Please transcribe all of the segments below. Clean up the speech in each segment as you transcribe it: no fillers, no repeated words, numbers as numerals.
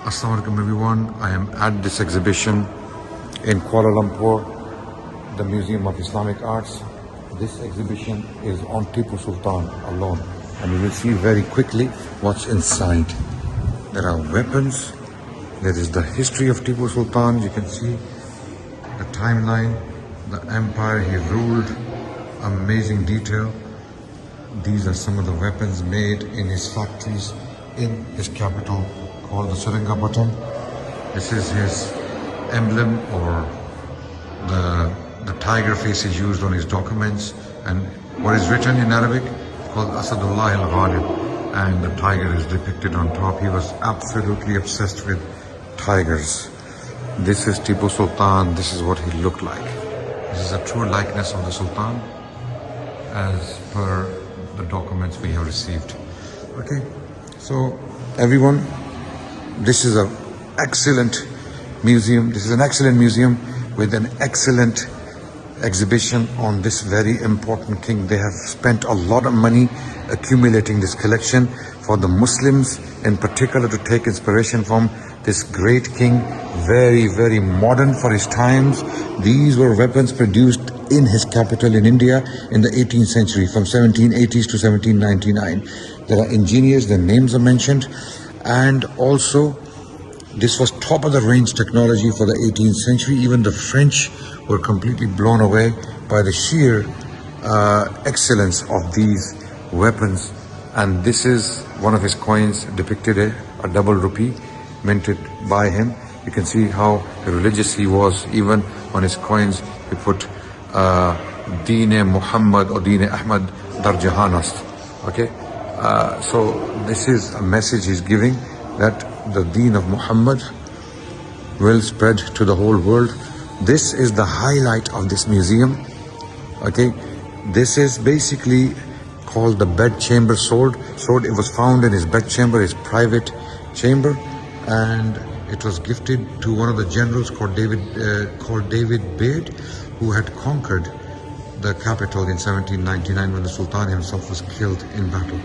Assalamu alaikum everyone. I am at this exhibition in Kuala Lumpur, the Museum of Islamic Arts. This exhibition is on Tipu Sultan alone, and you will see very quickly what's inside. There are weapons, there is the history of Tipu Sultan, you can see the timeline, the empire he ruled, amazing detail. These are some of the weapons made in his factories in his capital called the Seringapatam. This is his emblem, or the tiger face is used on his documents, and what is written in Arabic called Asadullah al-Ghalib, and the tiger is depicted on top. He was absolutely obsessed with tigers. This is Tipu Sultan. This is what he looked like. This is a true likeness of the Sultan as per the documents we have received. Okay, so everyone, this is an excellent museum. This is an excellent museum with an excellent exhibition on this very important king. They have spent a lot of money accumulating this collection for the Muslims in particular to take inspiration from this great king. Very, very modern for his times. These were weapons produced in his capital in India in the 18th century, from 1780s to 1799. There are engineers, their names are mentioned, and also this was top of the range technology for the 18th century. Even the French were completely blown away by the sheer excellence of these weapons. And this is one of his coins, depicted a double rupee minted by him. You can see how religious he was. Even on his coins he put Deen Muhammad or Deen Ahmad Dar Jahanast. Okay, so this is a message he's giving, that the Deen of Muhammad will spread to the whole world. This is the highlight of this museum. Okay, this is basically called the bed chamber sword. It was found in his bed chamber, his private chamber, and it was gifted to one of the generals called David Bede, who had conquered the capital in 1799 when the Sultan himself was killed in battle.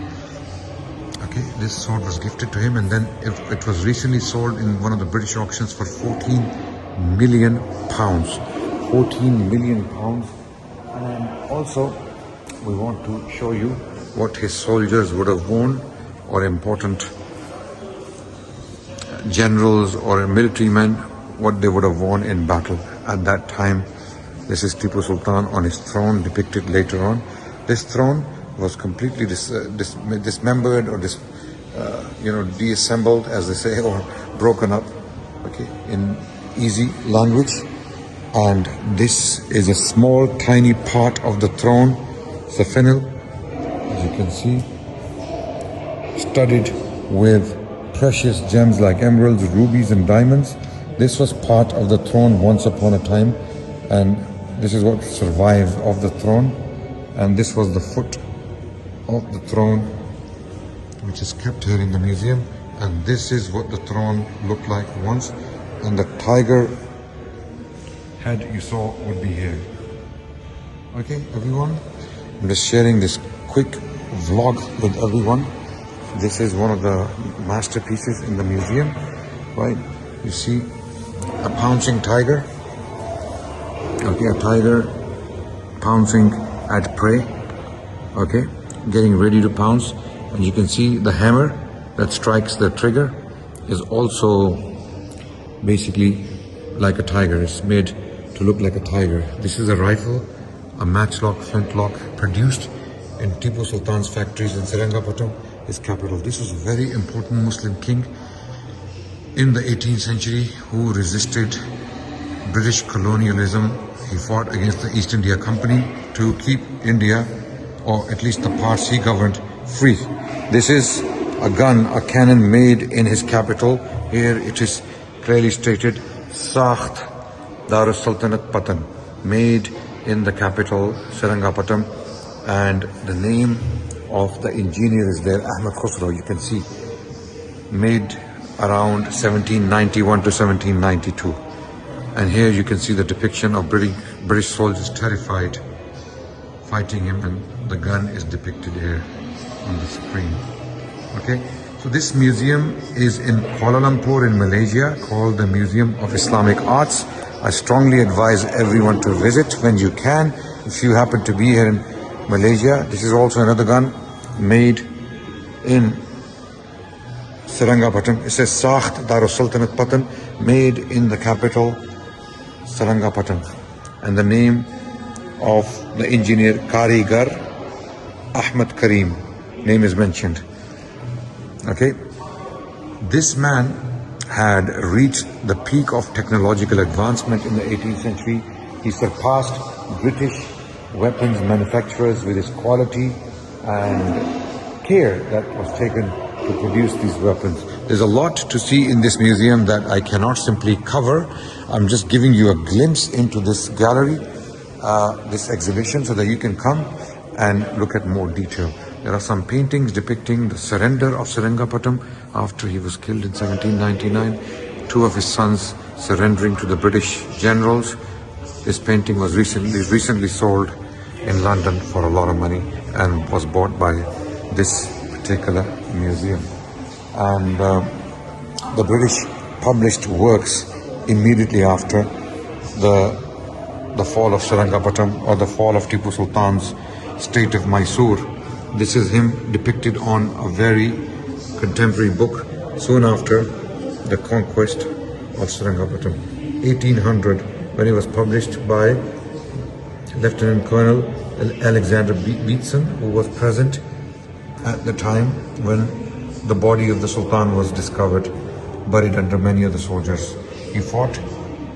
Okay, this sword was gifted to him, and then it was recently sold in one of the British auctions for 14 million pounds. 14 million pounds. And also we want to show you what his soldiers would have worn, or important generals or military men, what they would have worn in battle at that time. This is Tipu Sultan on his throne, depicted later on. This throne was completely dismembered, or deassembled, as they say, or broken up, okay, in easy language. And this is a small tiny part of the throne, Safenil, as you can see, studded with precious gems like emeralds, rubies and diamonds. This was part of the throne once upon a time, and this is what survived of the throne. And this was the foot of the throne, which is kept here in the museum. And this is what the throne looked like once, and the tiger head you saw would be here. Okay, everyone, I'm just sharing this quick vlog with everyone. This is one of the masterpieces in the museum, right? You see a pouncing tiger. Okay, a tiger pouncing at prey. Okay, getting ready to pounce. And you can see the hammer that strikes the trigger is also basically like a tiger. It's made to look like a tiger. This is a rifle, a matchlock, flintlock, produced in Tipu Sultan's factories in Seringapatam, his capital. This was a very important Muslim king in the 18th century who resisted British colonialism. He fought against the East India Company to keep India, or at least the parts he governed, free. This is a gun, a cannon made in his capital. Here it is clearly stated, Sakht Darus Sultanat Patan, made in the capital, Seringapatam, and the name of the engineer is there, Ahmad Khusro. You can see, made around 1791 to 1792. And here you can see the depiction of British soldiers terrified, fighting him, and the gun is depicted here on the screen. Okay, So this museum is in Kuala Lumpur in Malaysia, called the Museum of Islamic Arts. I strongly advise everyone to visit when you can. If you happen to be here in Malaysia, this is also another gun made in Seringapatam. It says Sakht Darus Sultanate Patan, made in the capital Seringapatam. And the name of the engineer Karigar Ahmad Karim, name is mentioned. Okay, this man had reached the peak of technological advancement in the 18th century. He surpassed British weapons manufacturers with his quality and care that was taken to produce these weapons. There's a lot to see in this museum that I cannot simply cover. I'm just giving you a glimpse into this gallery, this exhibition, so that you can come and look at more detail. There are some paintings depicting the surrender of Seringapatam after he was killed in 1799. Two of his sons surrendering to the British generals. This painting was recently sold in London for a lot of money and was bought by this particular museum. And the British published works immediately after the fall of Seringapatam, or the fall of Tipu Sultan's state of Mysore. This is him depicted on a very contemporary book soon after the conquest of Seringapatam, 1800, when it was published by Lieutenant Colonel Alexander Beatson, who was present at the time when the body of the Sultan was discovered, buried under many other soldiers. He fought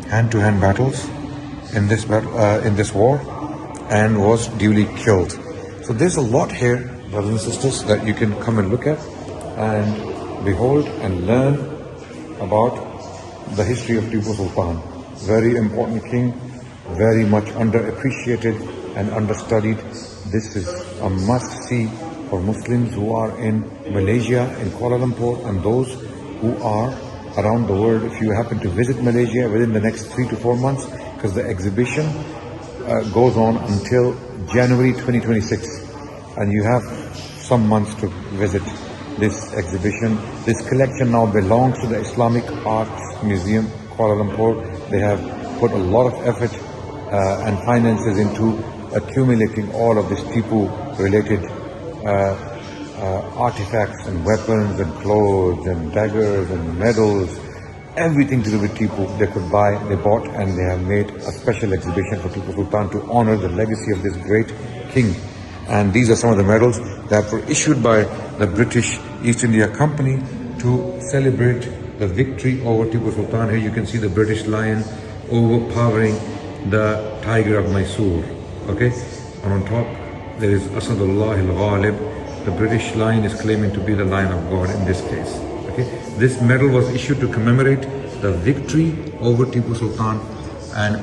hand-to-hand battles in this war and was duly killed. So there's a lot here, brothers and sisters, that you can come and look at and behold and learn about the history of Tipu Sultan. Very important king, very much underappreciated and understudied. This is a must-see for Muslims who are in Malaysia, in Kuala Lumpur, and those who are around the world. If you happen to visit Malaysia within the next 3 to 4 months, because the exhibition goes on until January 2026, and you have some months to visit this exhibition. This collection now belongs to the Islamic Arts Museum, Kuala Lumpur. They have put a lot of effort and finances into accumulating all of this Tipu-related artifacts and weapons and clothes and daggers and medals. Everything to do with Tipu they could buy, they bought, and they have made a special exhibition for Tipu Sultan to honor the legacy of this great king. And these are some of the medals that were issued by the British East India Company to celebrate the victory over Tipu Sultan. Here you can see the British lion overpowering the tiger of Mysore. Okay, and on top there is Asadullah al-Ghalib. The British lion is claiming to be the lion of God in this case. Okay, this medal was issued to commemorate the victory over Tipu Sultan, and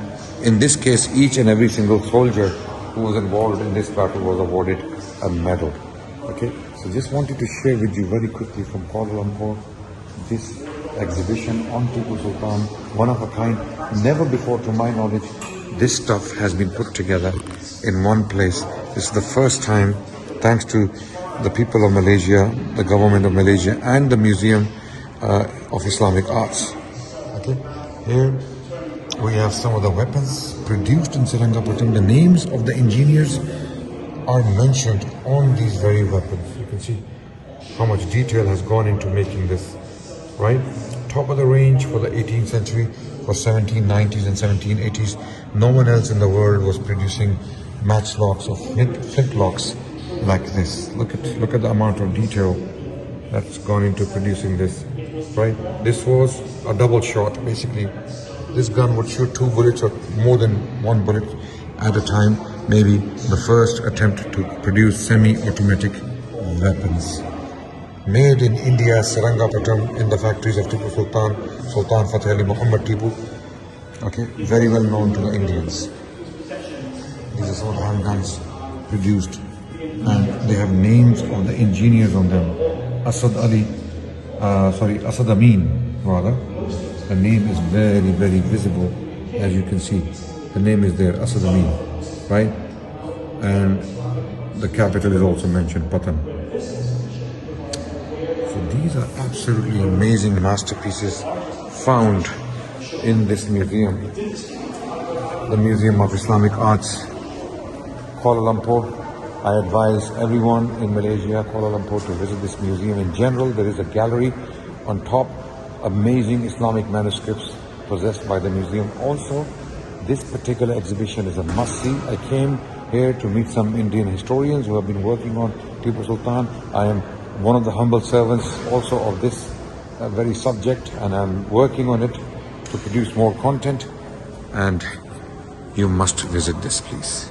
in this case each and every single soldier who was involved in this battle was awarded a medal. Okay, so just wanted to share with you very quickly from Kuala Lumpur this exhibition on Tipu Sultan, one of a kind. Never before, to my knowledge, this stuff has been put together in one place. This is the first time, thanks to the people of Malaysia, the government of Malaysia, and the Museum of Islamic Arts. Okay, here we have some of the weapons produced in Seringapatam. The names of the engineers are mentioned on these very weapons. You can see how much detail has gone into making this, right? Top of the range for the 18th century, for 1790s and 1780s. No one else in the world was producing matchlocks or flintlocks like this. Look at the amount of detail that's gone into producing this, right? This was a double shot, basically. This gun would shoot 2 bullets or more than 1 bullet at a time. Maybe the first attempt to produce semi-automatic weapons. Made in India, Seringapatam, in the factories of Tipu Sultan, Sultan Fateh Ali Muhammad Tipu. Okay, very well known to the Indians. These are some of the handguns produced, and they have names of the engineers on them. Asad Amin, rather. The name is very, very visible, as you can see. The name is there, Asad Amin, right? And the capital is also mentioned, Patan. So These are absolutely amazing masterpieces found in this museum, the Museum of Islamic Arts, Kuala Lumpur. I advise everyone in Malaysia, Kuala Lumpur, to visit this museum. In general, there is a gallery on top, amazing Islamic manuscripts possessed by the museum. Also, this particular exhibition is a must-see. I came here to meet some Indian historians who have been working on Tipu Sultan. I am one of the humble servants also of this very subject, and I'm working on it to produce more content, and you must visit this, please.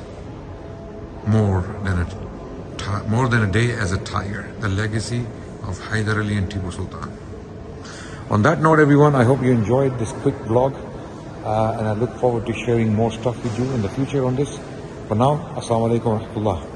More than a day as a tiger, the legacy of Hyder Ali and Tipu Sultan. On that note, everyone, I hope you enjoyed this quick vlog, and I look forward to sharing more stuff with you in the future on this. For now, Assalamu alaikum wa rahmatullah.